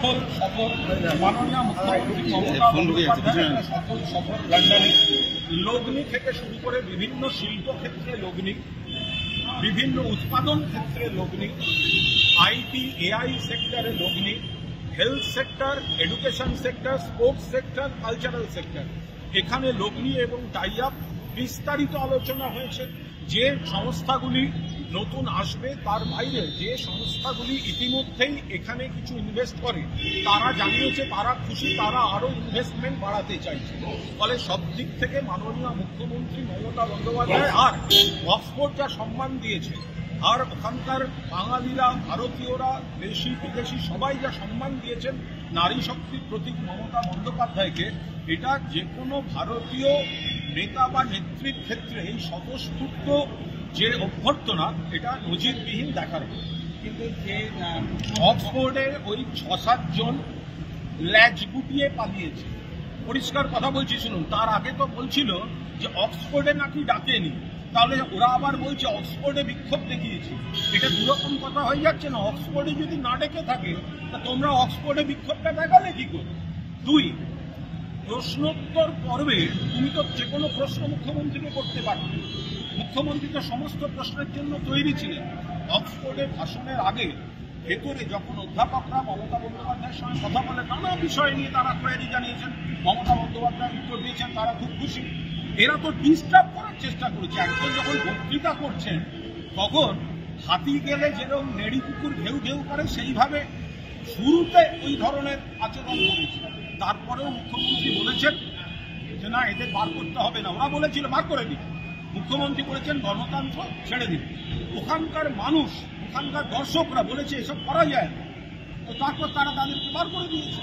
সফল সফর মাননীয় মুখ্যমন্ত্রী মমতা বন্দ্যোপাধ্যায়ের একটা সফল সফর লন্ডনে লগ্নি থেকে শুরু করে বিভিন্ন শিল্পক্ষেত্রে লগ্নি, বিভিন্ন উৎপাদন ক্ষেত্রে লগ্নি, আইটি এআই সেক্টরে লগ্নি, health sector, education sector, sports sector, cultural sector, এখানে লগ্নি এবং টাই আপ বিস্তারিত আলোচনা হয়েছে। যে সংস্থাগুলি নতুন আসবে তার বাইরে যে সংস্থাগুলি ইতিমধ্যেই এখানে কিছু ইনভেস্ট করে তারা জানিয়েছে তারা খুশি, তারা আরো ইনভেস্টমেন্ট বাড়াতে চাইছে। ফলে সব দিক থেকে মাননীয় মুখ্যমন্ত্রী মমতা বন্দ্যোপাধ্যায় আর অক্সফোর্ড যা সম্মান দিয়েছে, আর ওখানকার বাঙালিরা, ভারতীয়রা, দেশি বিদেশি সবাই যা সম্মান দিয়েছেন নারী শক্তির প্রতীক মমতা বন্দ্যোপাধ্যায়কে, এটা যে কোনো ভারতীয় নেতা বা নেত্রীর ক্ষেত্রে এই স্বতঃস্ফূর্ত যে অভ্যর্থনা, এটা নজিরবিহীন দেখার। কিন্তু যে অক্সফোর্ডে ওই ৬-৭ জন ল্যাজ গুটিয়ে পালিয়েছে, পরিষ্কার কথা বলছি শুনুন। তার আগে তো বলছিল যে অক্সফোর্ডে নাকি ডাকেনি, তাহলে ওরা আবার বলছে অক্সফোর্ডে বিক্ষোভ দেখিয়েছে। এটা দুরকম কথা হয়ে যাচ্ছে না? অক্সফোর্ডে যদি না ডেকে থাকে তা তোমরা অক্সফোর্ডে বিক্ষোভটা দেখালে কি করে? ২, প্রশ্নোত্তর পর্বে তুমি তো যে কোনো প্রশ্ন মুখ্যমন্ত্রীকে করতে পারবে, মুখ্যমন্ত্রী তো সমস্ত প্রশ্নের জন্য তৈরি ছিলেন। অক্সফোর্ডে ভাষণের আগে ভেতরে যখন অধ্যাপকরা মমতা বন্দ্যোপাধ্যায়ের সঙ্গে কথা বলে নানা বিষয় নিয়ে তারা কোয়েরি জানিয়েছেন, মমতা বন্দ্যোপাধ্যায় উত্তর দিয়েছেন, তারা খুব খুশি। এরা তো ডিস্টার্ব করার চেষ্টা করেছে। একজন যখন বক্তৃতা করছেন তখন হাতি গেলে যেরকম নেড়ি কুকুর ঘেউ ঘেউ করে সেইভাবে শুরুতে ওই ধরনের আচরণ করেছে। তারপরেও মুখ্যমন্ত্রী বলেছেন যে না, এদের বার করতে হবে না। ওরা বলেছিল বার করে দিন, মুখ্যমন্ত্রী বলেছেন গণতন্ত্র ছেড়ে দিন। ওখানকার মানুষ, ওখানকার দর্শকরা বলেছে এসব করা যায় না, তো তারপর তারা তাদেরকে বার করে দিয়েছে।